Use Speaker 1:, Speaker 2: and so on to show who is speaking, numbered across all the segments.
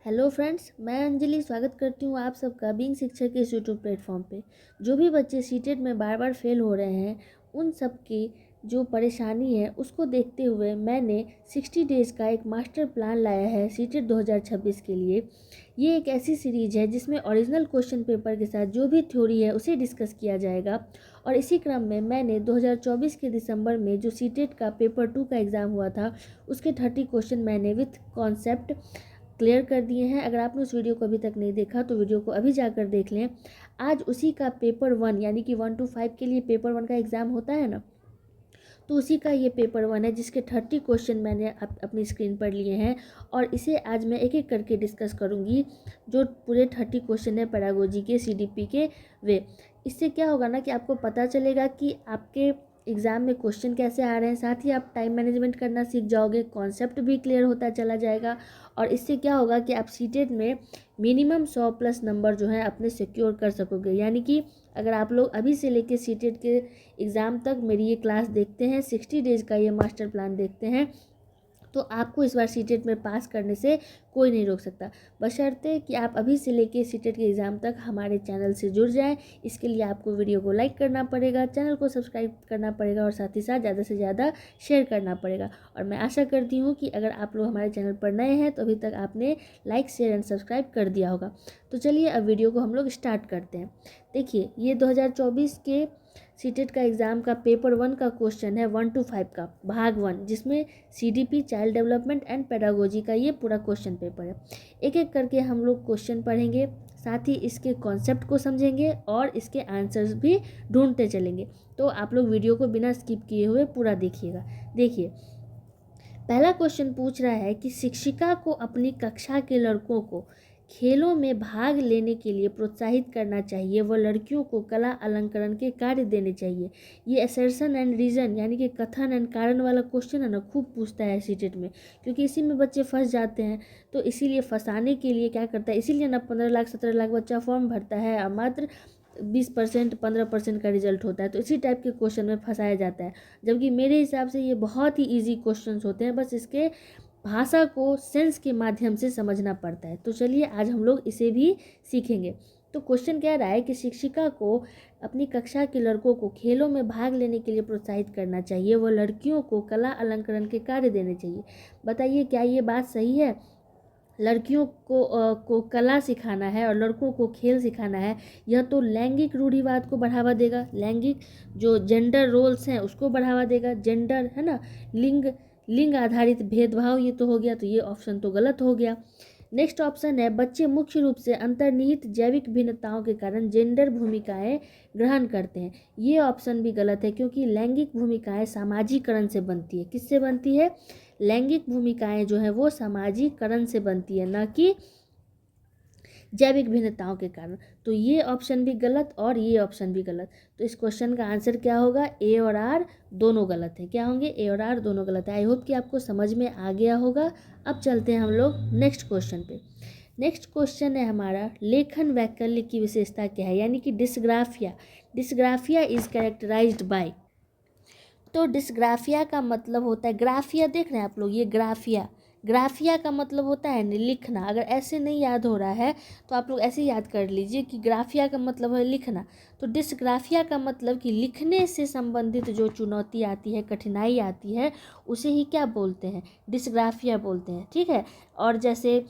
Speaker 1: Hello friends, मैं अंजलि स्वागत करती हूँ आप सबका बीइंग शिक्षक के इस यूट्यूब प्लेटफॉर्म पे। जो भी बच्चे सीटेट में बार बार फेल हो रहे हैं उन सब की जो परेशानी है उसको देखते हुए मैंने 60 डेज़ का एक मास्टर प्लान लाया है सीटेट 2026 के लिए। ये एक ऐसी सीरीज है जिसमें ओरिजिनल क्वेश्चन पेपर के साथ जो भी थ्योरी है उसे डिस्कस किया जाएगा। और इसी क्रम में मैंने 2024 के दिसंबर में जो सीटेट का पेपर 2 का एग्ज़ाम हुआ था उसके 30 क्वेश्चन मैंने विथ कॉन्सेप्ट क्लियर कर दिए हैं। अगर आपने उस वीडियो को अभी तक नहीं देखा तो वीडियो को अभी जाकर देख लें। आज उसी का पेपर 1 यानी कि 1 to 5 के लिए पेपर 1 का एग्ज़ाम होता है ना, तो उसी का ये पेपर 1 है जिसके 30 क्वेश्चन मैंने अपनी स्क्रीन पर लिए हैं। और इसे आज मैं एक एक करके डिस्कस करूँगी। जो पूरे 30 क्वेश्चन है पेडागोजी के CDP के वे। इससे क्या होगा ना कि आपको पता चलेगा कि आपके एग्ज़ाम में क्वेश्चन कैसे आ रहे हैं, साथ ही आप टाइम मैनेजमेंट करना सीख जाओगे, कॉन्सेप्ट भी क्लियर होता चला जाएगा। और इससे क्या होगा कि आप सीटेट में मिनिमम 100+ नंबर जो है अपने सिक्योर कर सकोगे। यानी कि अगर आप लोग अभी से लेके सीटेट के एग्ज़ाम तक मेरी ये क्लास देखते हैं, 60 डेज़ का ये मास्टर प्लान देखते हैं, तो आपको इस बार सीटेट में पास करने से कोई नहीं रोक सकता, बशर्ते कि आप अभी से लेके सीटेट के एग्ज़ाम तक हमारे चैनल से जुड़ जाएं। इसके लिए आपको वीडियो को लाइक करना पड़ेगा, चैनल को सब्सक्राइब करना पड़ेगा और साथ ही साथ ज़्यादा से ज़्यादा शेयर करना पड़ेगा। और मैं आशा करती हूँ कि अगर आप लोग हमारे चैनल पर नए हैं तो अभी तक आपने लाइक शेयर एंड सब्सक्राइब कर दिया होगा। तो चलिए अब वीडियो को हम लोग स्टार्ट करते हैं। देखिए, ये 2024 के सीटेट का एग्ज़ाम का पेपर 1 का क्वेश्चन है 1 to 5 का भाग 1, जिसमें CDP child development and pedagogy का ये पूरा क्वेश्चन पेपर है। एक एक करके हम लोग क्वेश्चन पढ़ेंगे, साथ ही इसके कॉन्सेप्ट को समझेंगे और इसके आंसर्स भी ढूंढते चलेंगे। तो आप लोग वीडियो को बिना स्किप किए हुए पूरा देखिएगा। देखिए, पहला क्वेश्चन पूछ रहा है कि शिक्षिका को अपनी कक्षा के लड़कों को खेलों में भाग लेने के लिए प्रोत्साहित करना चाहिए व लड़कियों को कला अलंकरण के कार्य देने चाहिए। ये असर्शन एंड रीज़न यानी कि कथन एंड कारण वाला क्वेश्चन है ना, खूब पूछता है सीटेट में, क्योंकि इसी में बच्चे फंस जाते हैं। तो इसीलिए फंसाने के लिए क्या करता है, इसीलिए ना 15 लाख 17 लाख बच्चा फॉर्म भरता है और मात्र 20% 15% का रिजल्ट होता है। तो इसी टाइप के क्वेश्चन में फंसाया जाता है, जबकि मेरे हिसाब से ये बहुत ही ईजी क्वेश्चंस होते हैं, बस इसके भाषा को सेंस के माध्यम से समझना पड़ता है। तो चलिए आज हम लोग इसे भी सीखेंगे। तो क्वेश्चन कह रहा है कि शिक्षिका को अपनी कक्षा के लड़कों को खेलों में भाग लेने के लिए प्रोत्साहित करना चाहिए व लड़कियों को कला अलंकरण के कार्य देने चाहिए। बताइए, क्या ये बात सही है? लड़कियों को कला सिखाना है और लड़कों को खेल सिखाना है, यह तो लैंगिक रूढ़िवाद को बढ़ावा देगा, लैंगिक जो जेंडर रोल्स हैं उसको बढ़ावा देगा। जेंडर है ना, लिंग आधारित भेदभाव ये तो हो गया, तो ये ऑप्शन तो गलत हो गया। नेक्स्ट ऑप्शन है बच्चे मुख्य रूप से अंतर्निहित जैविक भिन्नताओं के कारण जेंडर भूमिकाएं ग्रहण करते हैं। ये ऑप्शन भी गलत है, क्योंकि लैंगिक भूमिकाएं सामाजिकरण से बनती है। किससे बनती है? लैंगिक भूमिकाएं जो है वो सामाजिकरण से बनती है, ना कि जैविक भिन्नताओं के कारण। तो ये ऑप्शन भी गलत और ये ऑप्शन भी गलत। तो इस क्वेश्चन का आंसर क्या होगा? ए और आर दोनों गलत है। क्या होंगे? ए और आर दोनों गलत है। आई होप कि आपको समझ में आ गया होगा। अब चलते हैं हम लोग नेक्स्ट क्वेश्चन पे। नेक्स्ट क्वेश्चन है हमारा, लेखन वैकल्य की विशेषता क्या है, यानी कि dysgraphia. Dysgraphia is characterized by. तो डिस्ग्राफिया का मतलब होता है, ग्राफिया देख रहे हैं आप लोग, ये ग्राफिया, ग्राफिया का मतलब होता है लिखना। अगर ऐसे नहीं याद हो रहा है तो आप लोग ऐसे याद कर लीजिए कि ग्राफिया का मतलब है लिखना। तो डिस्ग्राफिया का मतलब कि लिखने से संबंधित जो चुनौती आती है, कठिनाई आती है, उसे ही क्या बोलते हैं? डिस्ग्राफिया बोलते हैं। ठीक है। और जैसे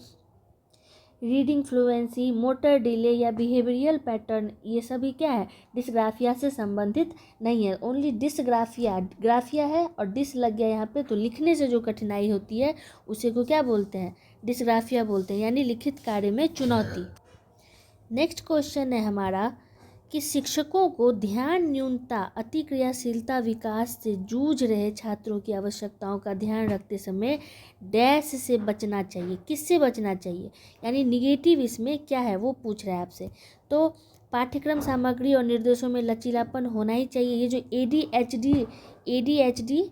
Speaker 1: रीडिंग फ्लुएंसी, मोटर डिले या बिहेवियरल पैटर्न, ये सभी क्या है? डिस्ग्राफिया से संबंधित नहीं है। ओनली डिस्ग्राफिया, ग्राफिया है और डिस लग गया यहाँ पे, तो लिखने से जो कठिनाई होती है उसे को क्या बोलते हैं? डिस्ग्राफिया बोलते हैं, यानी लिखित कार्य में चुनौती। नेक्स्ट क्वेश्चन है हमारा कि शिक्षकों को ध्यान न्यूनता अतिक्रियाशीलता विकास से जूझ रहे छात्रों की आवश्यकताओं का ध्यान रखते समय डैश से बचना चाहिए। किससे बचना चाहिए, यानी निगेटिव इसमें क्या है वो पूछ रहा है आपसे। तो पाठ्यक्रम सामग्री और निर्देशों में लचीलापन होना ही चाहिए। ये जो ADHD,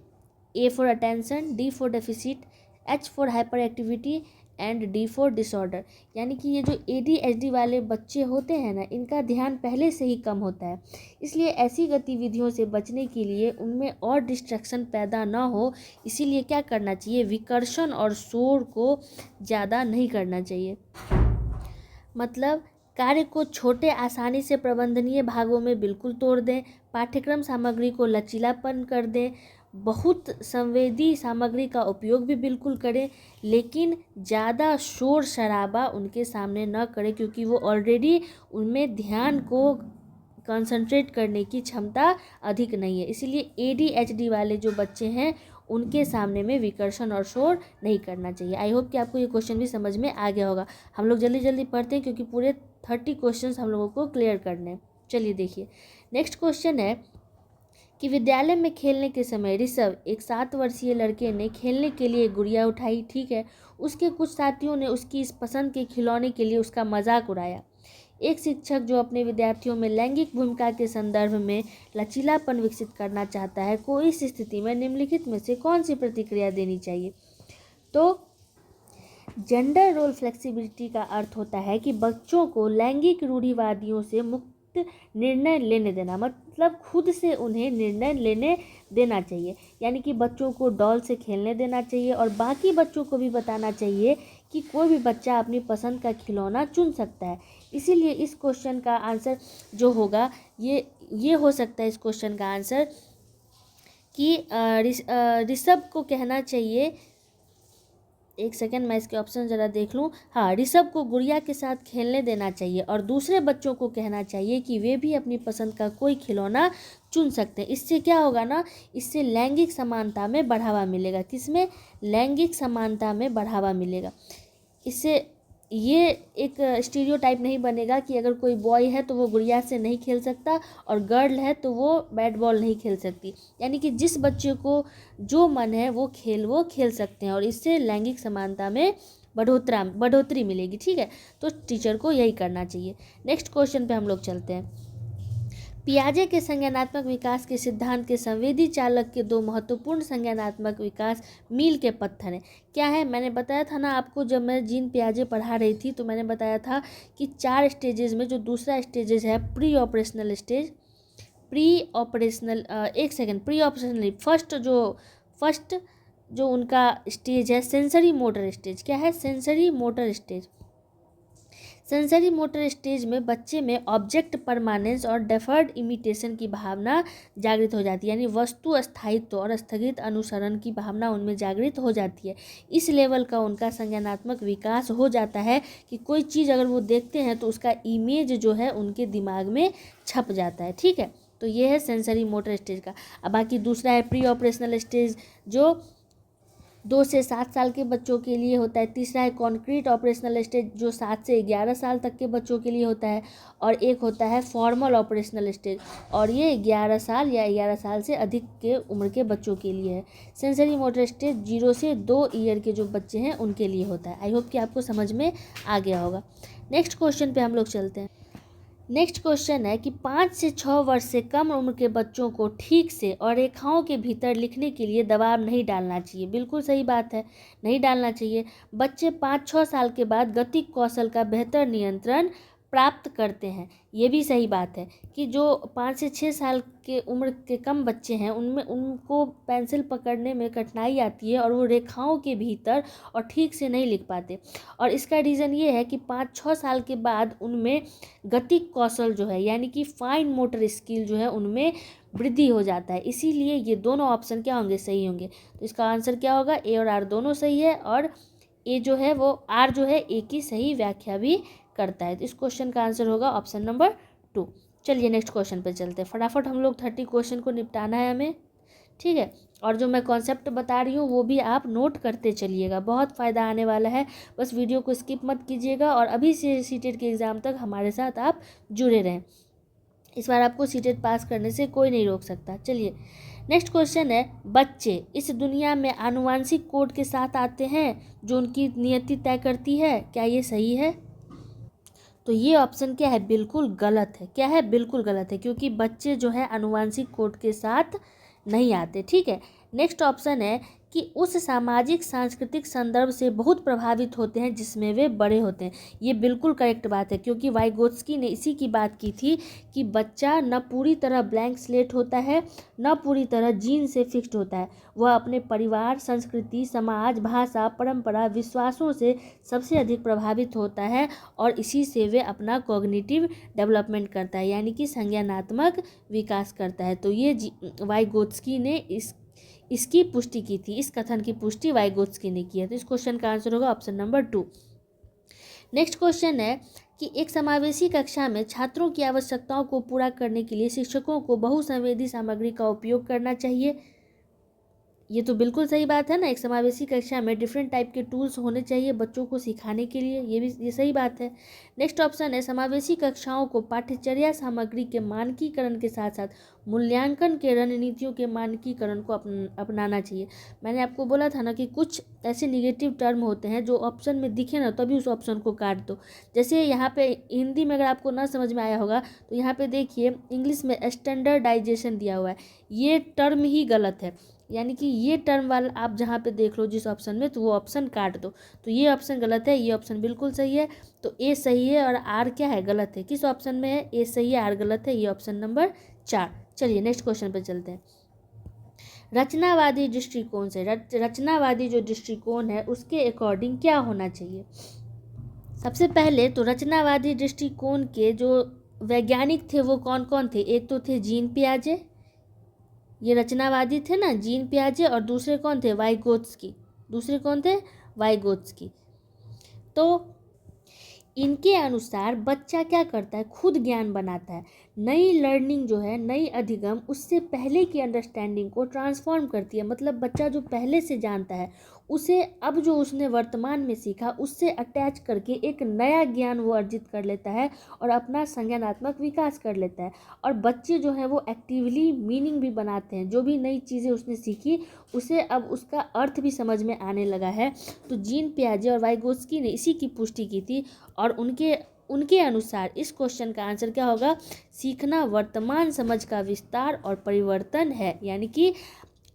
Speaker 1: A for attention, D for deficit, H for hyper activity and D for disorder. यानी कि ये जो ADHD वाले बच्चे होते हैं ना, इनका ध्यान पहले से ही कम होता है, इसलिए ऐसी गतिविधियों से बचने के लिए उनमें और डिस्ट्रैक्शन पैदा ना हो, इसीलिए क्या करना चाहिए, विकर्षण और शोर को ज़्यादा नहीं करना चाहिए। मतलब कार्य को छोटे आसानी से प्रबंधनीय भागों में बिल्कुल तोड़ दें, पाठ्यक्रम सामग्री को लचीलापन कर दें, बहुत संवेदी सामग्री का उपयोग भी बिल्कुल करें, लेकिन ज़्यादा शोर शराबा उनके सामने न करें, क्योंकि वो ऑलरेडी उनमें ध्यान को कंसंट्रेट करने की क्षमता अधिक नहीं है। इसीलिए ADHD वाले जो बच्चे हैं उनके सामने में विकर्षण और शोर नहीं करना चाहिए। आई होप कि आपको ये क्वेश्चन भी समझ में आ गया होगा। हम लोग जल्दी जल्दी पढ़ते हैं क्योंकि पूरे 30 क्वेश्चंस हम लोगों को क्लियर करने हैं। चलिए देखिए, नेक्स्ट क्वेश्चन है कि विद्यालय में खेलने के समय ऋषभ, एक 7 वर्षीय लड़के ने खेलने के लिए गुड़िया उठाई, ठीक है। उसके कुछ साथियों ने उसकी इस पसंद के खिलौने के लिए उसका मजाक उड़ाया। एक शिक्षक जो अपने विद्यार्थियों में लैंगिक भूमिका के संदर्भ में लचीलापन विकसित करना चाहता है को इस स्थिति में निम्नलिखित में से कौन सी प्रतिक्रिया देनी चाहिए। तो जेंडर रोल फ्लेक्सिबिलिटी का अर्थ होता है कि बच्चों को लैंगिक रूढ़िवादियों से मुक्त निर्णय लेने देना, मतलब खुद से उन्हें निर्णय लेने देना चाहिए। यानी कि बच्चों को डॉल से खेलने देना चाहिए और बाकी बच्चों को भी बताना चाहिए कि कोई भी बच्चा अपनी पसंद का खिलौना चुन सकता है। इसीलिए इस क्वेश्चन का आंसर जो होगा ये हो सकता है, इस क्वेश्चन का आंसर कि ऋषभ को कहना चाहिए, एक सेकेंड मैं इसके ऑप्शन ज़रा देख लूँ। हाँ, ऋषभ को गुड़िया के साथ खेलने देना चाहिए और दूसरे बच्चों को कहना चाहिए कि वे भी अपनी पसंद का कोई खिलौना चुन सकते हैं। इससे क्या होगा ना, इससे लैंगिक समानता में बढ़ावा मिलेगा। किसमें? लैंगिक समानता में बढ़ावा मिलेगा। इससे ये एक स्टीरियोटाइप नहीं बनेगा कि अगर कोई बॉय है तो वो गुड़िया से नहीं खेल सकता और गर्ल है तो वो बैट बॉल नहीं खेल सकती। यानी कि जिस बच्चे को जो मन है वो खेल सकते हैं और इससे लैंगिक समानता में बढ़ोतरी मिलेगी, ठीक है। तो टीचर को यही करना चाहिए। नेक्स्ट क्वेश्चन पे हम लोग चलते हैं। पियाजे के संज्ञानात्मक विकास के सिद्धांत के संवेदी चालक के 2 महत्वपूर्ण संज्ञानात्मक विकास मील के पत्थर हैं। क्या है? मैंने बताया था ना आपको, जब मैं जीन पियाजे पढ़ा रही थी तो मैंने बताया था कि 4 स्टेजेस में जो दूसरा स्टेजेस है प्री ऑपरेशनल स्टेज, फर्स्ट जो उनका स्टेज है सेंसरी मोटर स्टेज। क्या है? Sensory motor stage. Sensory motor stage में बच्चे में ऑब्जेक्ट परमानेंस और डेफर्ड इमिटेशन की भावना जागृत हो जाती है, यानी वस्तु स्थायित्व और स्थगित अनुसरण की भावना उनमें जागृत हो जाती है। इस लेवल का उनका संज्ञानात्मक विकास हो जाता है कि कोई चीज़ अगर वो देखते हैं तो उसका इमेज जो है उनके दिमाग में छप जाता है, ठीक है। तो ये है सेंसरी मोटर स्टेज का। अब बाकी दूसरा है प्री ऑपरेशनल स्टेज, जो 2 से 7 साल के बच्चों के लिए होता है। तीसरा है कॉन्क्रीट ऑपरेशनल स्टेज, जो 7 से 11 साल तक के बच्चों के लिए होता है। और एक होता है फॉर्मल ऑपरेशनल स्टेज, और ये 11 साल या 11 साल से अधिक के उम्र के बच्चों के लिए है। सेंसरी मोटर स्टेज 0 से 2 ईयर के जो बच्चे हैं उनके लिए होता है। आई होप कि आपको समझ में आ गया होगा। नेक्स्ट क्वेश्चन पे हम लोग चलते हैं। नेक्स्ट क्वेश्चन है कि 5 से 6 वर्ष से कम उम्र के बच्चों को ठीक से और रेखाओं के भीतर लिखने के लिए दबाव नहीं डालना चाहिए। बिल्कुल सही बात है, नहीं डालना चाहिए। बच्चे 5-6 साल के बाद गतिक कौशल का बेहतर नियंत्रण प्राप्त करते हैं। ये भी सही बात है कि जो 5 से 6 साल के उम्र के कम बच्चे हैं उनमें उनको पेंसिल पकड़ने में कठिनाई आती है और वो रेखाओं के भीतर और ठीक से नहीं लिख पाते। और इसका रीज़न ये है कि 5-6 साल के बाद उनमें गतिक कौशल जो है, यानी कि फाइन मोटर स्किल जो है, उनमें वृद्धि हो जाता है। इसीलिए ये दोनों ऑप्शन क्या होंगे? सही होंगे। तो इसका आंसर क्या होगा? ए और आर दोनों सही है, और ए जो है वो आर जो है ए की सही व्याख्या भी करता है। तो इस क्वेश्चन का आंसर होगा ऑप्शन नंबर 2। चलिए नेक्स्ट क्वेश्चन पे चलते हैं। फटाफट हम लोग 30 क्वेश्चन को निपटाना है हमें, ठीक है। और जो मैं कॉन्सेप्ट बता रही हूँ वो भी आप नोट करते चलिएगा, बहुत फ़ायदा आने वाला है। बस वीडियो को स्किप मत कीजिएगा और अभी से सीटेट के एग्ज़ाम तक हमारे साथ आप जुड़े रहें। इस बार आपको सीटेट पास करने से कोई नहीं रोक सकता। चलिए नेक्स्ट क्वेश्चन है, बच्चे इस दुनिया में आनुवांशिक कोड के साथ आते हैं जो उनकी नियति तय करती है। क्या ये सही है? तो ये ऑप्शन क्या है? बिल्कुल गलत है। क्या है? बिल्कुल गलत है, क्योंकि बच्चे जो है आनुवांशिक कोड के साथ नहीं आते, ठीक है। नेक्स्ट ऑप्शन है कि उस सामाजिक सांस्कृतिक संदर्भ से बहुत प्रभावित होते हैं जिसमें वे बड़े होते हैं। ये बिल्कुल करेक्ट बात है, क्योंकि वाइगोत्स्की ने इसी की बात की थी कि बच्चा न पूरी तरह ब्लैंक स्लेट होता है, न पूरी तरह जीन से फिक्स्ड होता है। वह अपने परिवार, संस्कृति, समाज, भाषा, परंपरा, विश्वासों से सबसे अधिक प्रभावित होता है और इसी से वे अपना कॉग्निटिव डेवलपमेंट करता है, यानी कि संज्ञानात्मक विकास करता है। तो ये वाइगोत्स्की ने इसकी पुष्टि की थी, इस कथन की पुष्टि वाइगोत्स्की ने की है। तो इस क्वेश्चन का आंसर होगा ऑप्शन नंबर 2। नेक्स्ट क्वेश्चन है कि एक समावेशी कक्षा में छात्रों की आवश्यकताओं को पूरा करने के लिए शिक्षकों को बहुसंवेदी सामग्री का उपयोग करना चाहिए। ये तो बिल्कुल सही बात है ना, एक समावेशी कक्षा में डिफरेंट टाइप के टूल्स होने चाहिए बच्चों को सिखाने के लिए, ये सही बात है। नेक्स्ट ऑप्शन है समावेशी कक्षाओं को पाठ्यचर्या सामग्री के मानकीकरण के साथ साथ मूल्यांकन के रणनीतियों के मानकीकरण को अपनाना चाहिए। मैंने आपको बोला था ना कि कुछ ऐसे निगेटिव टर्म होते हैं जो ऑप्शन में दिखे ना तभी उस ऑप्शन को काट दो। जैसे यहाँ पे हिंदी में अगर आपको ना समझ में आया होगा तो यहाँ पे देखिए इंग्लिश में स्टैंडर्डाइजेशन दिया हुआ है, ये टर्म ही गलत है, यानी कि ये टर्म वाला आप जहाँ पे देख लो जिस ऑप्शन में, तो वो ऑप्शन काट दो। तो ये ऑप्शन गलत है, ये ऑप्शन बिल्कुल सही है। तो ए सही है और आर क्या है, गलत है। किस ऑप्शन में है, ए सही है आर गलत है, ये ऑप्शन नंबर 4। चलिए नेक्स्ट क्वेश्चन पे चलते हैं। रचनावादी दृष्टिकोण से रचनावादी जो दृष्टिकोण है उसके अकॉर्डिंग क्या होना चाहिए। सबसे पहले तो रचनावादी दृष्टिकोण के जो वैज्ञानिक थे वो कौन कौन थे। एक तो थे जीन पियाजे, ये रचनावादी थे ना, जीन पियाजे, और दूसरे कौन थे, वाइगोत्स्की। दूसरे कौन थे, वाइगोत्स्की। तो इनके अनुसार बच्चा क्या करता है, खुद ज्ञान बनाता है। नई लर्निंग जो है, नई अधिगम उससे पहले की अंडरस्टैंडिंग को ट्रांसफॉर्म करती है। मतलब बच्चा जो पहले से जानता है उसे अब जो उसने वर्तमान में सीखा उससे अटैच करके एक नया ज्ञान वो अर्जित कर लेता है और अपना संज्ञानात्मक विकास कर लेता है। और बच्चे जो हैं वो एक्टिवली मीनिंग भी बनाते हैं, जो भी नई चीज़ें उसने सीखी उसे अब उसका अर्थ भी समझ में आने लगा है। तो जीन पियाजे और वाइगोत्स्की ने इसी की पुष्टि की थी और उनके अनुसार इस क्वेश्चन का आंसर क्या होगा, सीखना वर्तमान समझ का विस्तार और परिवर्तन है। यानी कि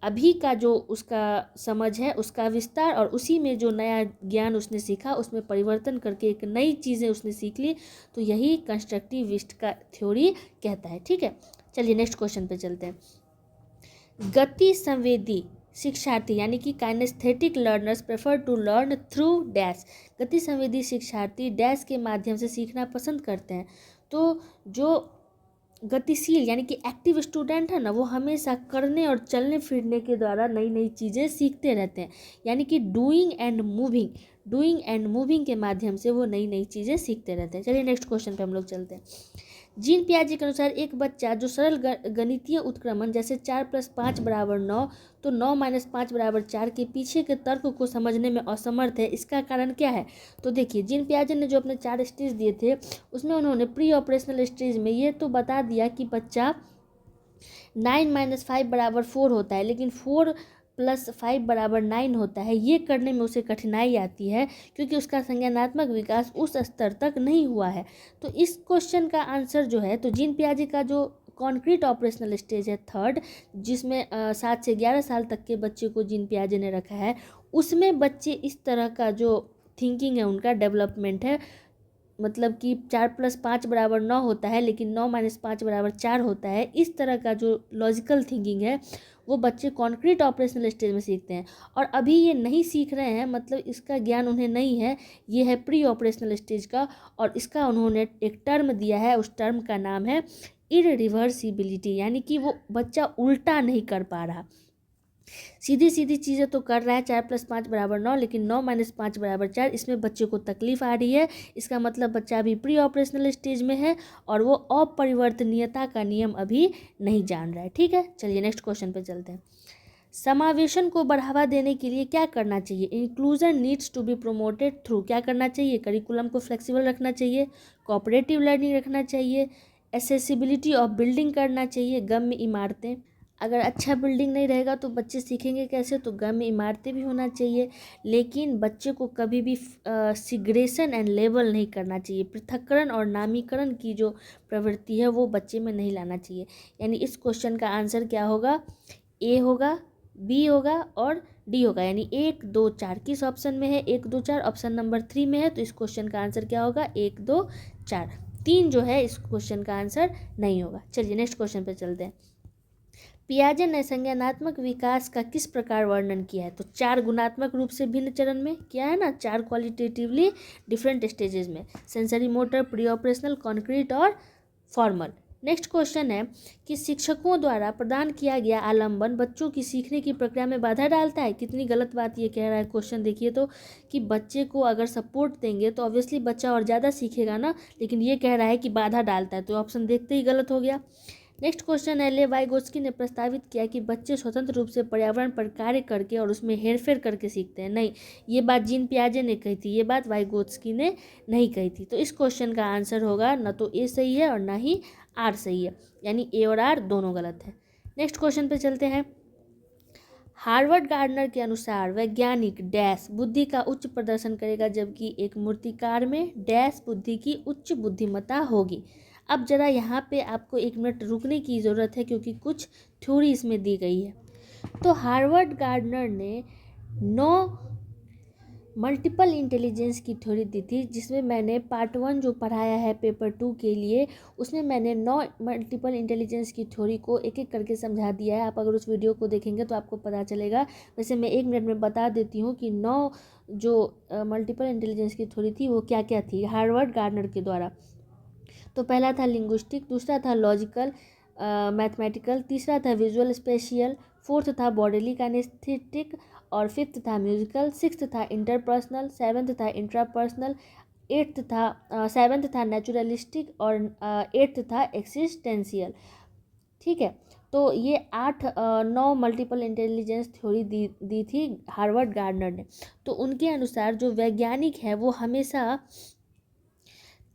Speaker 1: अभी का जो उसका समझ है उसका विस्तार और उसी में जो नया ज्ञान उसने सीखा उसमें परिवर्तन करके एक नई चीज़ें उसने सीख ली। तो यही कंस्ट्रक्टिविस्ट का थ्योरी कहता है। ठीक है, चलिए नेक्स्ट क्वेश्चन पे चलते हैं। गति संवेदी शिक्षार्थी यानी कि kinesthetic learners prefer to learn through dash. गति संवेदी शिक्षार्थी डैश के माध्यम से सीखना पसंद करते हैं। तो जो गतिशील यानी कि एक्टिव स्टूडेंट है ना, वो हमेशा करने और चलने फिरने के द्वारा नई नई चीज़ें सीखते रहते हैं। यानी कि डूइंग एंड मूविंग के माध्यम से वो नई नई चीज़ें सीखते रहते हैं। चलिए नेक्स्ट क्वेश्चन पे हम लोग चलते हैं। जीन पियाजे के अनुसार एक बच्चा जो सरल गणितीय उत्क्रमण जैसे 4 + 5 = 9 तो 9 - 5 = 4 के पीछे के तर्क को समझने में असमर्थ है, इसका कारण क्या है। तो देखिए जीन पियाजे ने जो अपने 4 स्टेज दिए थे उसमें उन्होंने प्री ऑपरेशनल स्टेज में ये तो बता दिया कि बच्चा 9 - 5 = 4 होता है, लेकिन 4 + 5 = 9 होता है। ये करने में उसे कठिनाई आती है क्योंकि उसका संज्ञानात्मक विकास उस स्तर तक नहीं हुआ है। तो इस क्वेश्चन का आंसर जो है, तो जीन पियाजे का जो कॉन्क्रीट ऑपरेशनल स्टेज है 3rd, जिसमें 7 से 11 साल तक के बच्चे को जीन पियाजे ने रखा है, उसमें बच्चे इस तरह का जो थिंकिंग है उनका डेवलपमेंट है। मतलब कि 4 + 5 = 9 होता है, लेकिन 9 - 5 = 4 होता है। इस तरह का जो लॉजिकल थिंकिंग है वो बच्चे कॉन्क्रीट ऑपरेशनल स्टेज में सीखते हैं और अभी ये नहीं सीख रहे हैं, मतलब इसका ज्ञान उन्हें नहीं है। ये है प्री ऑपरेशनल स्टेज का और इसका उन्होंने एक टर्म दिया है, उस टर्म का नाम है इररिवर्सिबिलिटी। यानी कि वो बच्चा उल्टा नहीं कर पा रहा, सीधी सीधी चीज़ें तो कर रहा है। 4 + 5 = 9, लेकिन 9 - 5 = 4, इसमें बच्चे को तकलीफ आ रही है। इसका मतलब बच्चा अभी प्री ऑपरेशनल स्टेज में है और वो अपरिवर्तनीयता का नियम अभी नहीं जान रहा है। ठीक है, चलिए नेक्स्ट क्वेश्चन पे चलते हैं। समावेशन को बढ़ावा देने के लिए क्या करना चाहिए। Inclusion needs to be promoted through, क्या करना चाहिए, करिकुलम को फ्लेक्सिबल रखना चाहिए, कोऑपरेटिव लर्निंग रखना चाहिए, एसेसिबिलिटी ऑफ बिल्डिंग करना चाहिए, गम्य इमारतें। अगर अच्छा बिल्डिंग नहीं रहेगा तो बच्चे सीखेंगे कैसे, तो गम्य इमारतें भी होना चाहिए। लेकिन बच्चे को कभी भी सिग्रेशन एंड लेबल नहीं करना चाहिए, पृथक्करण और नामीकरण की जो प्रवृत्ति है वो बच्चे में नहीं लाना चाहिए। यानी इस क्वेश्चन का आंसर क्या होगा, ए होगा, बी होगा और डी होगा, यानी 1 2 4 किस ऑप्शन में है? 1 2 4 ऑप्शन नंबर 3 में है। तो इस क्वेश्चन का आंसर क्या होगा? 1 2 4। 3 जो है इस क्वेश्चन का आंसर नहीं होगा। चलिए नेक्स्ट क्वेश्चन पे चलते हैं। पियाजे ने संज्ञानात्मक विकास का किस प्रकार वर्णन किया है? तो 4 गुणात्मक रूप से भिन्न चरण में किया है ना, 4 क्वालिटेटिवली डिफरेंट स्टेजेस में, sensory motor, pre operational, concrete और फॉर्मल। नेक्स्ट क्वेश्चन है कि शिक्षकों द्वारा प्रदान किया गया आलंबन बच्चों की सीखने की प्रक्रिया में बाधा डालता है। कितनी गलत बात ये कह रहा है क्वेश्चन, देखिए तो, कि बच्चे को अगर सपोर्ट देंगे तो ऑब्वियसली बच्चा और ज़्यादा सीखेगा ना, लेकिन ये कह रहा है कि बाधा डालता है, तो ऑप्शन देखते ही गलत हो गया। नेक्स्ट क्वेश्चन है, लेवाइगोस्की ने प्रस्तावित किया कि बच्चे स्वतंत्र रूप से पर्यावरण पर कार्य करके और उसमें हेरफेर करके सीखते हैं। नहीं, ये बात जीन पियाजे ने कही थी, ये बात वाइगोत्स्की ने नहीं कही थी। तो इस क्वेश्चन का आंसर होगा न तो ए सही है और ना ही आर सही है, यानी ए और आर दोनों गलत है। नेक्स्ट क्वेश्चन पे चलते हैं। हार्वर्ड गार्डनर के अनुसार वैज्ञानिक डैश बुद्धि का उच्च प्रदर्शन करेगा, जबकि एक मूर्तिकार में डैश बुद्धि की उच्च बुद्धिमत्ता होगी। अब जरा यहाँ पे आपको 1 मिनट रुकने की ज़रूरत है, क्योंकि कुछ थ्योरी इसमें दी गई है। तो हार्वर्ड गार्डनर ने 9 मल्टीपल इंटेलिजेंस की थ्योरी दी थी, जिसमें मैंने पार्ट 1 जो पढ़ाया है पेपर 2 के लिए, उसमें मैंने 9 मल्टीपल इंटेलिजेंस की थ्योरी को एक एक करके समझा दिया है। आप अगर उस वीडियो को देखेंगे तो आपको पता चलेगा। वैसे मैं 1 मिनट में बता देती हूँ कि 9 जो मल्टीपल इंटेलिजेंस की थ्योरी थी वो क्या क्या थी हार्वर्ड गार्डनर के द्वारा। तो पहला था लिंग्विस्टिक, दूसरा था लॉजिकल मैथमेटिकल, तीसरा था विजुअल स्पेशियल, फोर्थ था बॉडीली काइनेस्थेटिक और फिफ्थ था म्यूजिकल, सिक्स्थ था इंटरपर्सनल, सेवन्थ था इंट्रापर्सनल, सेवन्थ था नेचुरलिस्टिक और 8th था एक्सिस्टेंशियल। ठीक है, तो ये 9 मल्टीपल इंटेलिजेंस थ्योरी दी थी हार्वर्ड गार्डनर ने। तो उनके अनुसार जो वैज्ञानिक है वो हमेशा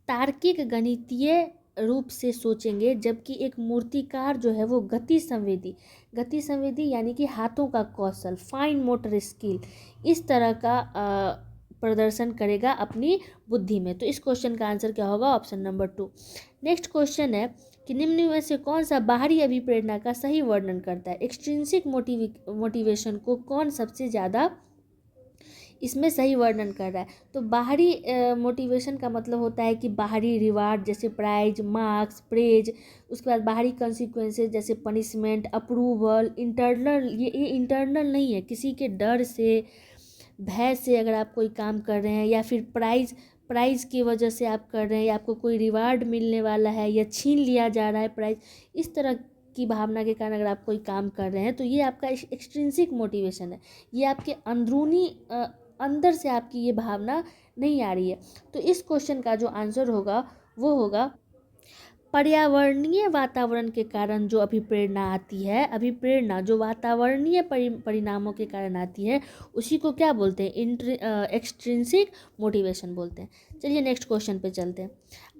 Speaker 1: तार्किक गणितीय रूप से सोचेंगे, जबकि एक मूर्तिकार जो है वो गति संवेदी यानी कि हाथों का कौशल, फाइन मोटर स्किल, इस तरह का प्रदर्शन करेगा अपनी बुद्धि में। तो इस क्वेश्चन का आंसर क्या होगा? Option number 2। नेक्स्ट क्वेश्चन है कि निम्न में से कौन सा बाहरी अभिप्रेरणा का सही वर्णन करता है? एक्सट्रिंसिक मोटिवेशन को कौन सबसे ज़्यादा इसमें सही वर्णन कर रहा है? तो बाहरी मोटिवेशन का मतलब होता है कि बाहरी रिवार्ड जैसे प्राइज, मार्क्स, प्रेज, उसके बाद बाहरी कॉन्सिक्वेंसेज जैसे पनिशमेंट, अप्रूवल। इंटरनल, ये इंटरनल नहीं है, किसी के डर से, भय से अगर आप कोई काम कर रहे हैं, या फिर प्राइज़ की वजह से आप कर रहे हैं, या आपको कोई रिवार्ड मिलने वाला है, या छीन लिया जा रहा है प्राइज़, इस तरह की भावना के कारण अगर आप कोई काम कर रहे हैं तो ये आपका एक्सट्रिंसिक मोटिवेशन है। ये आपके अंदरूनी अंदर से आपकी ये भावना नहीं आ रही है। तो इस क्वेश्चन का जो आंसर होगा वो होगा पर्यावरणीय वातावरण के कारण जो अभिप्रेरणा आती है, अभिप्रेरणा जो वातावरणीय परिणामों के कारण आती है, उसी को क्या बोलते हैं? एक्सट्रिंसिक मोटिवेशन बोलते हैं। चलिए नेक्स्ट क्वेश्चन पे चलते हैं।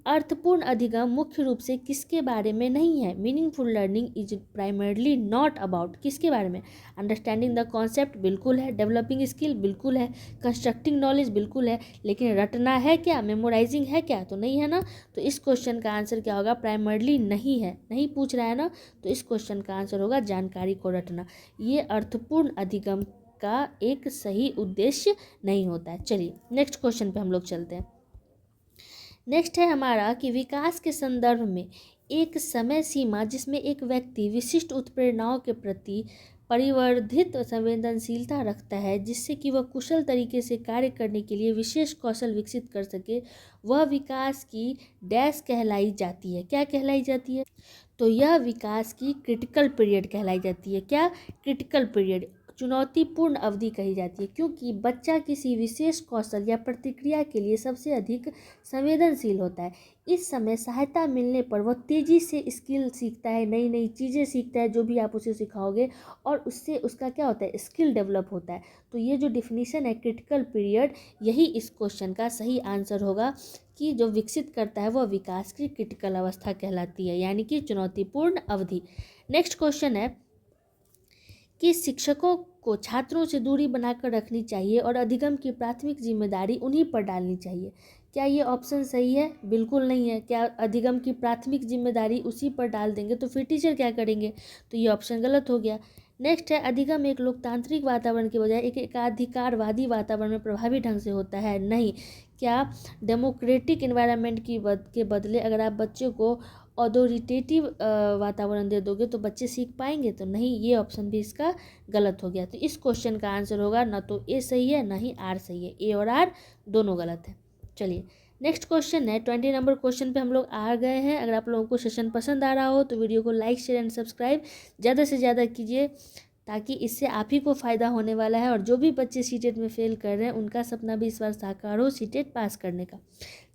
Speaker 1: अर्थपूर्ण अधिगम मुख्य रूप से किसके बारे में नहीं है? Meaningful learning is primarily not about, किसके बारे में? अंडरस्टैंडिंग द कॉन्सेप्ट बिल्कुल है, डेवलपिंग स्किल बिल्कुल है, कंस्ट्रक्टिंग नॉलेज बिल्कुल है, लेकिन रटना है क्या, मेमोराइजिंग है क्या? तो नहीं है ना। तो इस क्वेश्चन का आंसर क्या होगा? प्राइमरली नहीं है, नहीं पूछ रहा है ना, तो इस क्वेश्चन का आंसर होगा जानकारी को रटना। ये अर्थपूर्ण अधिगम का एक सही उद्देश्य नहीं होता है। चलिए नेक्स्ट क्वेश्चन पे हम लोग चलते हैं। नेक्स्ट है हमारा कि विकास के संदर्भ में एक समय सीमा जिसमें एक व्यक्ति विशिष्ट उत्प्रेरणाओं के प्रति परिवर्धित संवेदनशीलता रखता है, जिससे कि वह कुशल तरीके से कार्य करने के लिए विशेष कौशल विकसित कर सके, वह विकास की डैश कहलाई जाती है। क्या कहलाई जाती है? तो यह विकास की क्रिटिकल पीरियड कहलाई जाती है। क्या? क्रिटिकल पीरियड, चुनौतीपूर्ण अवधि कही जाती है, क्योंकि बच्चा किसी विशेष कौशल या प्रतिक्रिया के लिए सबसे अधिक संवेदनशील होता है। इस समय सहायता मिलने पर वह तेज़ी से स्किल सीखता है, नई नई चीज़ें सीखता है, जो भी आप उसे सिखाओगे, और उससे उसका क्या होता है? स्किल डेवलप होता है। तो ये जो डिफिनीशन है क्रिटिकल पीरियड, यही इस क्वेश्चन का सही आंसर होगा कि जो विकसित करता है वह विकास की क्रिटिकल अवस्था कहलाती है, यानी कि चुनौतीपूर्ण अवधि। नेक्स्ट क्वेश्चन है कि शिक्षकों को छात्रों से दूरी बनाकर रखनी चाहिए और अधिगम की प्राथमिक जिम्मेदारी उन्हीं पर डालनी चाहिए। क्या ये ऑप्शन सही है? बिल्कुल नहीं है। क्या अधिगम की प्राथमिक जिम्मेदारी उसी पर डाल देंगे तो फिर टीचर क्या करेंगे? तो ये ऑप्शन गलत हो गया। नेक्स्ट है अधिगम एक लोकतांत्रिक वातावरण के बजाय एक एकाधिकारवादी वातावरण में प्रभावी ढंग से होता है। नहीं, क्या डेमोक्रेटिक इन्वायरमेंट के बदले अगर आप बच्चे को ऑथोरिटेटिव वातावरण दे दोगे तो बच्चे सीख पाएंगे? तो नहीं, ये ऑप्शन भी इसका गलत हो गया। तो इस क्वेश्चन का आंसर होगा ना तो ए सही है ना ही आर सही है, ए और आर दोनों गलत है। चलिए नेक्स्ट क्वेश्चन है 20 नंबर क्वेश्चन पे हम लोग आ गए हैं। अगर आप लोगों को सेशन पसंद आ रहा हो तो वीडियो को लाइक शेयर एंड सब्सक्राइब ज़्यादा से ज़्यादा कीजिए, ताकि इससे आप ही को फ़ायदा होने वाला है और जो भी बच्चे सीटेट में फेल कर रहे हैं उनका सपना भी इस बार साकार हो सीटेट पास करने का।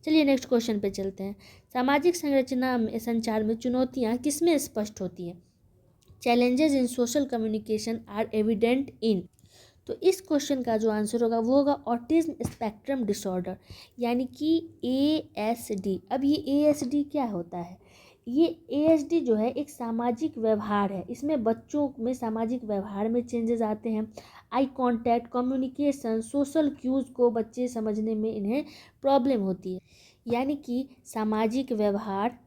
Speaker 1: चलिए नेक्स्ट क्वेश्चन पे चलते हैं। सामाजिक संरचना में संचार में चुनौतियाँ किसमें स्पष्ट होती हैं? Challenges in social communication are evident in. तो इस क्वेश्चन का जो आंसर होगा वो होगा ऑटिज्म स्पेक्ट्रम डिसऑर्डर, यानी कि ASD। अब ये ASD क्या होता है? ये ASD जो है एक सामाजिक व्यवहार है। इसमें बच्चों में सामाजिक व्यवहार में चेंजेस आते हैं। Eye contact, communication, social cues को बच्चे समझने में इन्हें प्रॉब्लम होती है। यानी कि सामाजिक व्यवहार,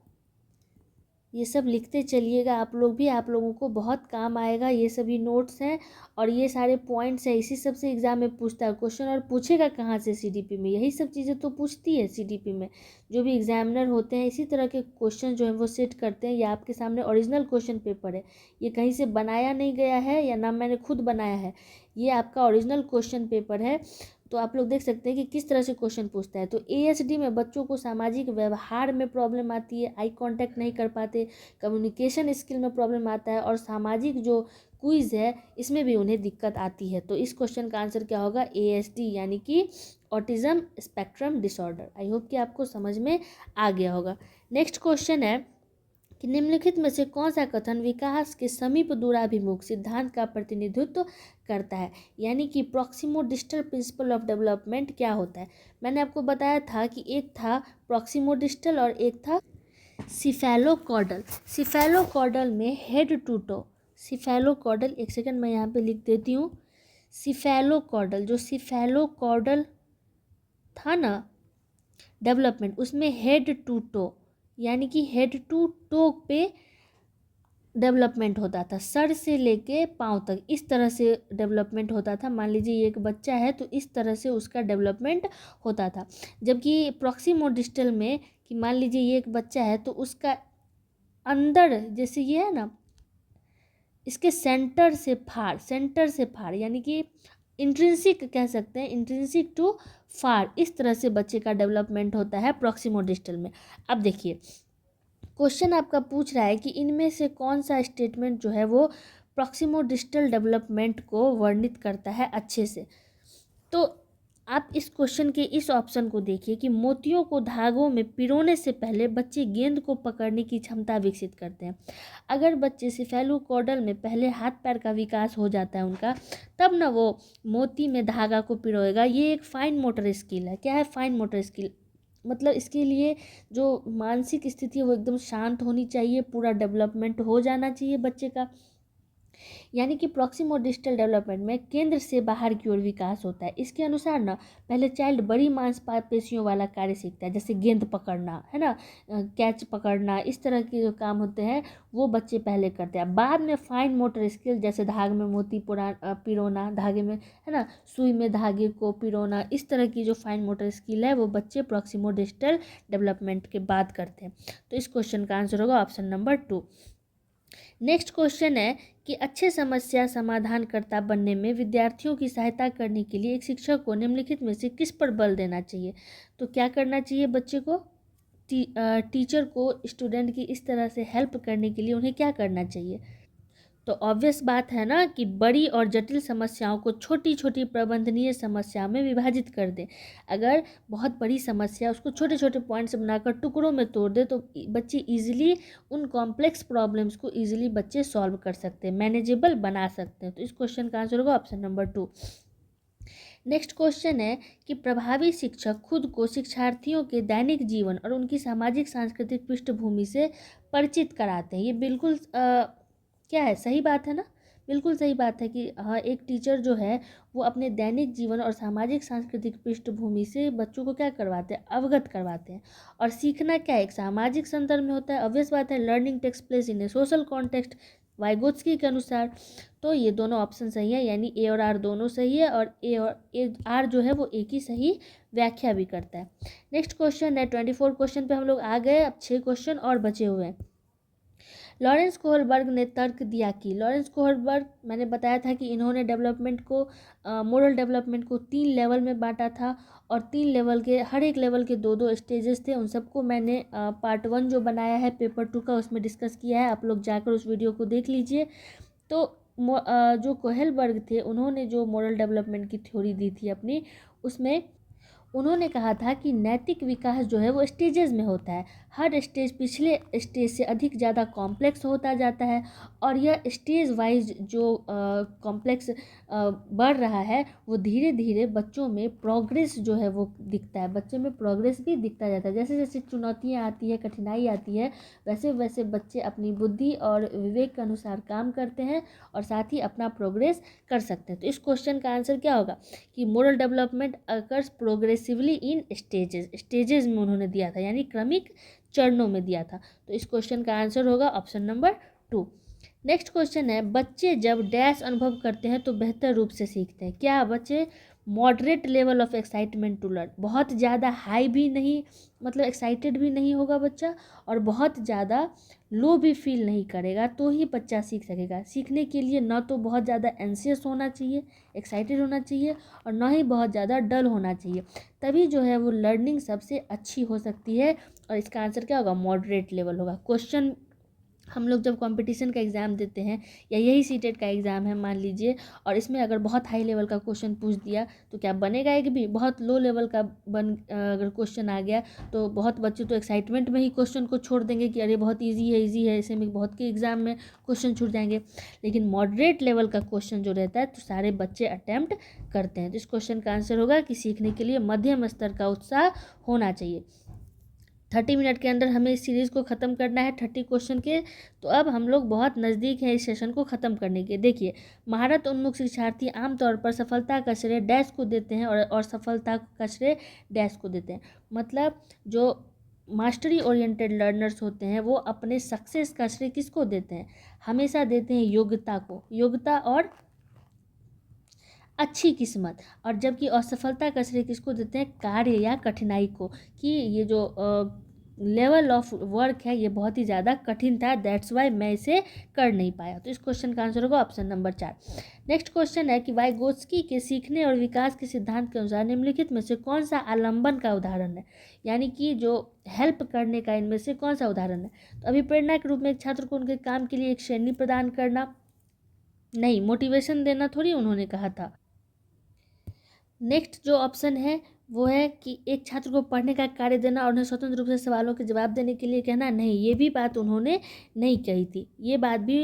Speaker 1: ये सब लिखते चलिएगा आप लोग भी, आप लोगों को बहुत काम आएगा। ये सभी नोट्स हैं और ये सारे पॉइंट्स हैं, इसी सब से एग्जाम में पूछता है क्वेश्चन। और पूछेगा कहाँ से? CDP में यही सब चीज़ें तो पूछती है। CDP में जो भी एग्जामिनर होते हैं इसी तरह के क्वेश्चन जो है वो सेट करते हैं। ये आपके सामने ओरिजिनल क्वेश्चन पेपर है, ये कहीं से बनाया नहीं गया है या ना मैंने खुद बनाया है, ये आपका ओरिजिनल क्वेश्चन पेपर है। तो आप लोग देख सकते हैं कि किस तरह से क्वेश्चन पूछता है। तो ASD में बच्चों को सामाजिक व्यवहार में प्रॉब्लम आती है, आई कांटेक्ट नहीं कर पाते, कम्युनिकेशन स्किल में प्रॉब्लम आता है और सामाजिक जो क्विज़ है इसमें भी उन्हें दिक्कत आती है। तो इस क्वेश्चन का आंसर क्या होगा? ASD यानी कि autism spectrum disorder. I hope कि आपको समझ में आ गया होगा। नेक्स्ट क्वेश्चन है कि निम्नलिखित में से कौन सा कथन विकास के समीप दूराभिमुख सिद्धांत का प्रतिनिधित्व करता है? यानी कि proximo distal principle of development क्या होता है? मैंने आपको बताया था कि एक था प्रॉक्सिमो डिस्टल और एक था सिफेलोकॉर्डल। सिफेलोकॉर्डल में हेड टू टो, सिफेलोकॉर्डल, एक सेकंड मैं यहाँ पे लिख देती हूँ। सिफेलोकॉर्डल, जो सिफेलोकॉर्डल था ना डेवलपमेंट, उसमें हेड टू टो यानी कि हेड टू टो पे डेवलपमेंट होता था, सर से लेके पाँव तक इस तरह से डेवलपमेंट होता था। मान लीजिए ये एक बच्चा है तो इस तरह से उसका डेवलपमेंट होता था। जबकि प्रॉक्सिमो डिस्टल में कि मान लीजिए ये एक बच्चा है तो उसका अंदर जैसे ये है ना, इसके सेंटर से फार यानी कि इंट्रिंसिक कह सकते हैं, इंट्रिंसिक टू फार, इस तरह से बच्चे का डेवलपमेंट होता है प्रॉक्सिमो डिस्टल में। अब देखिए क्वेश्चन आपका पूछ रहा है कि इनमें से कौन सा स्टेटमेंट जो है वो प्रॉक्सिमो डिस्टल डेवलपमेंट को वर्णित करता है अच्छे से। तो आप इस क्वेश्चन के इस ऑप्शन को देखिए कि मोतियों को धागों में पिरोने से पहले बच्चे गेंद को पकड़ने की क्षमता विकसित करते हैं। अगर बच्चे सिफेलोकॉर्डल में पहले हाथ पैर का विकास हो जाता है उनका, तब ना वो मोती में धागा को पिरोएगा। ये एक फाइन मोटर स्किल है। क्या है फाइन मोटर स्किल? मतलब इसके लिए जो मानसिक स्थिति है वो एकदम शांत होनी चाहिए, पूरा डेवलपमेंट हो जाना चाहिए बच्चे का। यानी कि प्रॉक्सिमो डिस्टल डेवलपमेंट में केंद्र से बाहर की ओर विकास होता है। इसके अनुसार ना पहले चाइल्ड बड़ी मांसपेशियों वाला कार्य सीखता है, जैसे गेंद पकड़ना है ना, कैच पकड़ना, इस तरह के जो काम होते हैं वो बच्चे पहले करते हैं। बाद में फाइन मोटर स्किल जैसे धागे में मोती पिरोना, धागे में है ना सुई में धागे को पिरोना, इस तरह की जो फाइन मोटर स्किल है वो बच्चे प्रॉक्सिमो डिस्टल डेवलपमेंट के बाद करते हैं। तो इस क्वेश्चन का आंसर होगा ऑप्शन नंबर 2। नेक्स्ट क्वेश्चन है कि अच्छे समस्या समाधानकर्ता बनने में विद्यार्थियों की सहायता करने के लिए एक शिक्षक को निम्नलिखित में से किस पर बल देना चाहिए? तो क्या करना चाहिए बच्चे को? टीचर को स्टूडेंट की इस तरह से हेल्प करने के लिए उन्हें क्या करना चाहिए? तो ऑब्वियस बात है ना कि बड़ी और जटिल समस्याओं को छोटी छोटी प्रबंधनीय समस्याओं में विभाजित कर दें। अगर बहुत बड़ी समस्या उसको छोटे छोटे पॉइंट्स बनाकर टुकड़ों में तोड़ दे तो बच्चे इजीली उन कॉम्प्लेक्स प्रॉब्लम्स को इजीली बच्चे सॉल्व कर सकते हैं, मैनेजेबल बना सकते हैं। तो इस क्वेश्चन का आंसर होगा ऑप्शन नंबर 2। नेक्स्ट क्वेश्चन है कि प्रभावी शिक्षक खुद को शिक्षार्थियों के दैनिक जीवन और उनकी सामाजिक सांस्कृतिक पृष्ठभूमि से परिचित कराते हैं। ये बिल्कुल क्या है, सही बात है ना, बिल्कुल सही बात है कि हाँ एक टीचर जो है वो अपने दैनिक जीवन और सामाजिक सांस्कृतिक पृष्ठभूमि से बच्चों को क्या करवाते हैं, अवगत करवाते हैं। और सीखना क्या है, एक सामाजिक संदर्भ में होता है। ऑब्वियस बात है learning takes place in a social context, Vygotsky के अनुसार। तो ये दोनों ऑप्शन सही है, यानी ए और आर दोनों सही है, और ए आर जो है वो एक ही सही व्याख्या भी करता है। नेक्स्ट क्वेश्चन है 24 क्वेश्चन पे हम लोग आ गए। अब 6 क्वेश्चन और बचे हुए हैं। लॉरेंस कोहलबर्ग ने तर्क दिया कि लॉरेंस कोहलबर्ग, मैंने बताया था कि इन्होंने डेवलपमेंट को मोरल डेवलपमेंट को 3 लेवल में बांटा था, और 3 लेवल के, हर एक लेवल के 2-2 स्टेजेस थे। उन सबको मैंने पार्ट 1 जो बनाया है पेपर 2 का, उसमें डिस्कस किया है। आप लोग जाकर उस वीडियो को देख लीजिए। तो जो कोहलबर्ग थे, उन्होंने जो मोरल डेवलपमेंट की थ्योरी दी थी अपनी, उसमें उन्होंने कहा था कि नैतिक विकास जो है वो स्टेजेस में होता है। हर स्टेज पिछले स्टेज से अधिक ज़्यादा कॉम्प्लेक्स होता जाता है, और यह स्टेज वाइज जो कॉम्प्लेक्स बढ़ रहा है, वो धीरे धीरे बच्चों में प्रोग्रेस जो है वो दिखता है। बच्चे में प्रोग्रेस भी दिखता जाता है। जैसे जैसे चुनौतियाँ आती है, कठिनाई आती है, वैसे वैसे बच्चे अपनी बुद्धि और विवेक के अनुसार काम करते हैं, और साथ ही अपना प्रोग्रेस कर सकते हैं। तो इस क्वेश्चन का आंसर क्या होगा कि मोरल डेवलपमेंट अकर्स प्रोग्रेसिवली इन स्टेजेस में उन्होंने दिया था, यानी क्रमिक चरणों में दिया था। तो इस क्वेश्चन का आंसर होगा ऑप्शन नंबर 2। नेक्स्ट क्वेश्चन है, बच्चे जब डैश अनुभव करते हैं तो बेहतर रूप से सीखते हैं। क्या बच्चे moderate level of excitement to learn, बहुत ज़्यादा हाई भी नहीं, मतलब एक्साइटेड भी नहीं होगा बच्चा, और बहुत ज़्यादा लो भी फील नहीं करेगा, तो ही बच्चा सीख सकेगा। सीखने के लिए ना तो बहुत ज़्यादा एंसियस होना चाहिए, एक्साइटेड होना चाहिए, और ना ही बहुत ज़्यादा डल होना चाहिए, तभी जो है वो लर्निंग सबसे अच्छी हो सकती है। और इसका आंसर क्या होगा, मॉडरेट लेवल होगा। क्वेश्चन हम लोग जब कंपटीशन का एग्ज़ाम देते हैं, या यही सीटेट का एग्ज़ाम है मान लीजिए, और इसमें अगर बहुत हाई लेवल का क्वेश्चन पूछ दिया तो क्या बनेगा एक भी? बहुत लो लेवल का अगर क्वेश्चन आ गया तो बहुत बच्चे तो एक्साइटमेंट में ही क्वेश्चन को छोड़ देंगे कि अरे बहुत ईजी है, ऐसे में बहुत के एग्ज़ाम में क्वेश्चन छूट जाएंगे। लेकिन मॉडरेट लेवल का क्वेश्चन जो रहता है तो सारे बच्चे अटैम्प्ट करते हैं। तो इस क्वेश्चन का आंसर होगा कि सीखने के लिए मध्यम स्तर का उत्साह होना चाहिए। 30 मिनट के अंदर हमें इस सीरीज़ को ख़त्म करना है, 30 क्वेश्चन के। तो अब हम लोग बहुत नज़दीक हैं इस सेशन को ख़त्म करने के। देखिए, महारत उन्मुख शिक्षार्थी आमतौर पर सफलता का श्रेय डैश को देते हैं, और सफलता का श्रेय डैश को देते हैं। मतलब जो मास्टरी ओरिएंटेड लर्नर्स होते हैं वो अपने सक्सेस का श्रेय किसको देते हैं? हमेशा देते हैं योग्यता को, योग्यता और अच्छी किस्मत। और जबकि असफलता का श्रेय किसको देते हैं? कार्य या कठिनाई को, कि ये जो लेवल ऑफ वर्क है ये बहुत ही ज़्यादा कठिन था, दैट्स वाई मैं इसे कर नहीं पाया। तो इस क्वेश्चन का आंसर होगा ऑप्शन नंबर 4। नेक्स्ट क्वेश्चन है कि वाइगोत्स्की के सीखने और विकास के सिद्धांत के अनुसार निम्नलिखित में से कौन सा आलंबन का उदाहरण है, यानी कि जो हेल्प करने का इनमें से कौन सा उदाहरण है? तो अभिप्रेरणा के रूप में एक छात्र को उनके काम के लिए एक श्रेणी प्रदान करना, नहीं, मोटिवेशन देना थोड़ी उन्होंने कहा था। नेक्स्ट जो ऑप्शन है वो है कि एक छात्र को पढ़ने का कार्य देना और उन्हें स्वतंत्र रूप से सवालों के जवाब देने के लिए कहना, नहीं, ये भी बात उन्होंने नहीं कही थी, ये बात भी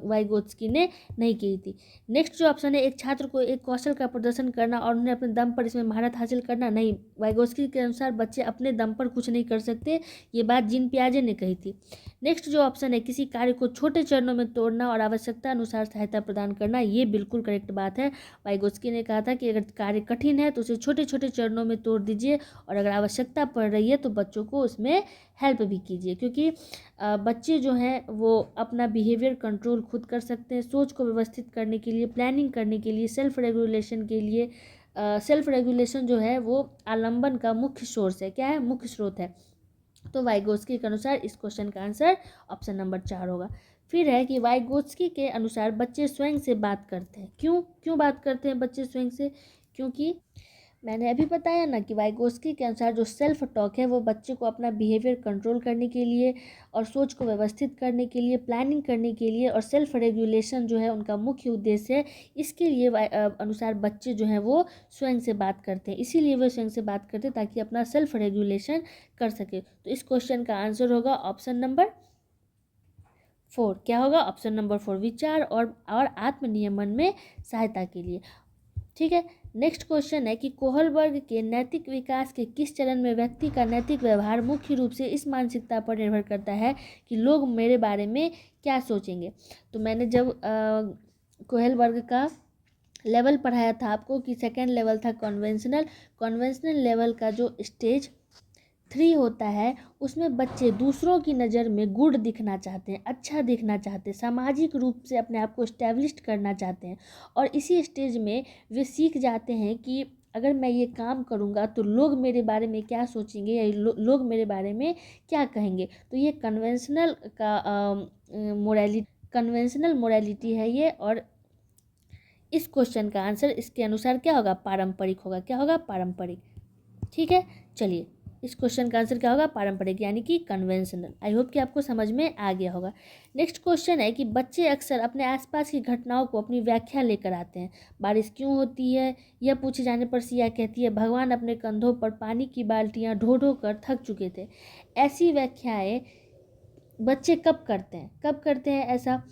Speaker 1: वाइगोत्स्की ने नहीं कही थी। नेक्स्ट जो ऑप्शन है, एक छात्र को एक कौशल का प्रदर्शन करना और उन्हें अपने दम पर इसमें महारत हासिल करना, नहीं, वाइगोत्स्की के अनुसार बच्चे अपने दम पर कुछ नहीं कर सकते, ये बात जीन पियाजे ने कही थी। नेक्स्ट जो ऑप्शन है, किसी कार्य को छोटे चरणों में तोड़ना और आवश्यकता अनुसार सहायता प्रदान करना, ये बिल्कुल करेक्ट बात है। वाइगोत्स्की ने कहा था कि अगर कार्य कठिन है तो उसे छोटे छोटे चरणों में तोड़ दीजिए, और अगर आवश्यकता पड़ रही है तो बच्चों को उसमें हेल्प भी कीजिए, क्योंकि बच्चे जो हैं वो अपना बिहेवियर कंट्रोल खुद कर सकते हैं। सोच को व्यवस्थित करने के लिए, प्लानिंग करने के लिए, सेल्फ रेगुलेशन के लिए, सेल्फ रेगुलेशन जो है वो आलंबन का मुख्य सोर्स है, क्या है, मुख्य स्रोत है। तो वाइगोत्स्की के अनुसार इस क्वेश्चन का आंसर ऑप्शन नंबर 4 होगा। फिर है कि वाइगोत्स्की के अनुसार बच्चे स्वयं से बात करते हैं। क्यों बात करते हैं बच्चे स्वयं से? क्योंकि मैंने अभी बताया ना कि वाइगोत्स्की के अनुसार जो सेल्फ टॉक है वो बच्चे को अपना बिहेवियर कंट्रोल करने के लिए, और सोच को व्यवस्थित करने के लिए, प्लानिंग करने के लिए, और सेल्फ रेगुलेशन जो है उनका मुख्य उद्देश्य है। इसके लिए अनुसार बच्चे जो हैं वो स्वयं से बात करते हैं, इसीलिए वे स्वयं से बात करते हैं ताकि अपना सेल्फ रेगुलेशन कर सके। तो इस क्वेश्चन का आंसर होगा ऑप्शन नंबर 4। क्या होगा? ऑप्शन नंबर 4, विचार और आत्मनियमन में सहायता के लिए। ठीक है। नेक्स्ट क्वेश्चन है कि कोहलबर्ग के नैतिक विकास के किस चरण में व्यक्ति का नैतिक व्यवहार मुख्य रूप से इस मानसिकता पर निर्भर करता है कि लोग मेरे बारे में क्या सोचेंगे? तो मैंने जब कोहलबर्ग का लेवल पढ़ाया था आपको कि सेकेंड लेवल था कन्वेंशनल लेवल का जो स्टेज 3 होता है, उसमें बच्चे दूसरों की नज़र में गुड दिखना चाहते हैं, अच्छा दिखना चाहते हैं, सामाजिक रूप से अपने आप को इस्टेब्लिश करना चाहते हैं, और इसी स्टेज में वे सीख जाते हैं कि अगर मैं ये काम करूँगा तो लोग मेरे बारे में क्या सोचेंगे या लोग मेरे बारे में क्या कहेंगे। तो ये कन्वेंशनल मोरालिटी है ये, और इस क्वेश्चन का आंसर इसके अनुसार क्या होगा, पारंपरिक होगा। क्या होगा, पारंपरिक। ठीक है, चलिए इस क्वेश्चन का आंसर क्या होगा, पारंपरिक, यानी कि कन्वेंशनल। आई होप कि आपको समझ में आ गया होगा। नेक्स्ट क्वेश्चन है कि बच्चे अक्सर अपने आसपास की घटनाओं को अपनी व्याख्या लेकर आते हैं। बारिश क्यों होती है, यह पूछे जाने पर सिया कहती है भगवान अपने कंधों पर पानी की बाल्टियां ढो ढो कर थक चुके थे। ऐसी व्याख्याएं बच्चे कब करते हैं ऐसा,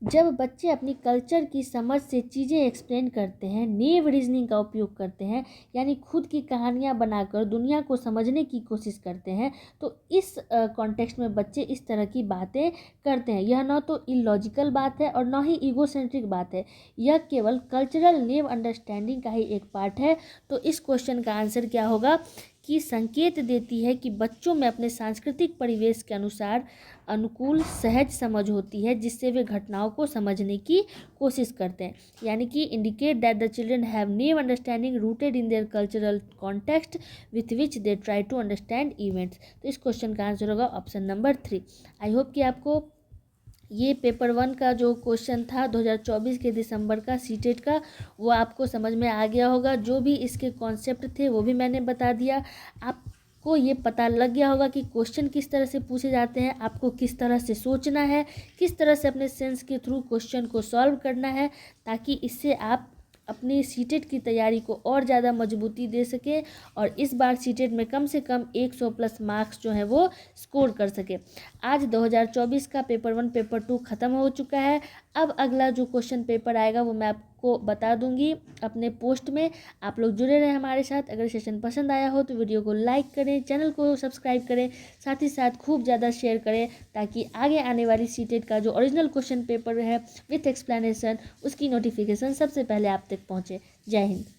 Speaker 1: जब बच्चे अपनी कल्चर की समझ से चीज़ें एक्सप्लेन करते हैं, नेव रीजनिंग का उपयोग करते हैं, यानी खुद की कहानियाँ बनाकर दुनिया को समझने की कोशिश करते हैं, तो इस कॉन्टेक्स्ट में बच्चे इस तरह की बातें करते हैं। यह न तो इलॉजिकल बात है और न ही ईगोसेंट्रिक बात है, यह केवल कल्चरल नेव अंडरस्टैंडिंग का ही एक पार्ट है। तो इस क्वेश्चन का आंसर क्या होगा कि संकेत देती है कि बच्चों में अपने सांस्कृतिक परिवेश के अनुकूल सहज समझ होती है, जिससे वे घटनाओं को समझने की कोशिश करते हैं, यानी कि indicate that the children have naive understanding rooted in their cultural context with which they try to understand events. तो इस क्वेश्चन का आंसर होगा ऑप्शन नंबर 3। आई होप कि आपको ये पेपर 1 का जो क्वेश्चन था 2024 के दिसंबर का सीटेट का, वो आपको समझ में आ गया होगा। जो भी इसके कॉन्सेप्ट थे वो भी मैंने बता दिया। आपको ये पता लग गया होगा कि क्वेश्चन किस तरह से पूछे जाते हैं, आपको किस तरह से सोचना है, किस तरह से अपने सेंस के थ्रू क्वेश्चन को सॉल्व करना है, ताकि इससे आप अपनी सीटेट की तैयारी को और ज़्यादा मजबूती दे सके और इस बार सीटेट में कम से कम 100 प्लस मार्क्स जो हैं वो स्कोर कर सके। आज 2024 का पेपर 1 पेपर 2 ख़त्म हो चुका है। अब अगला जो क्वेश्चन पेपर आएगा वो मैं आपको बता दूंगी अपने पोस्ट में। आप लोग जुड़े रहें हमारे साथ। अगर सेशन पसंद आया हो तो वीडियो को लाइक करें, चैनल को सब्सक्राइब करें, साथ ही साथ खूब ज़्यादा शेयर करें, ताकि आगे आने वाली सीटेट का जो ओरिजिनल क्वेश्चन पेपर है विथ एक्सप्लेनेशन, उसकी नोटिफिकेशन सबसे पहले आप तक पहुँचे। जय हिंद।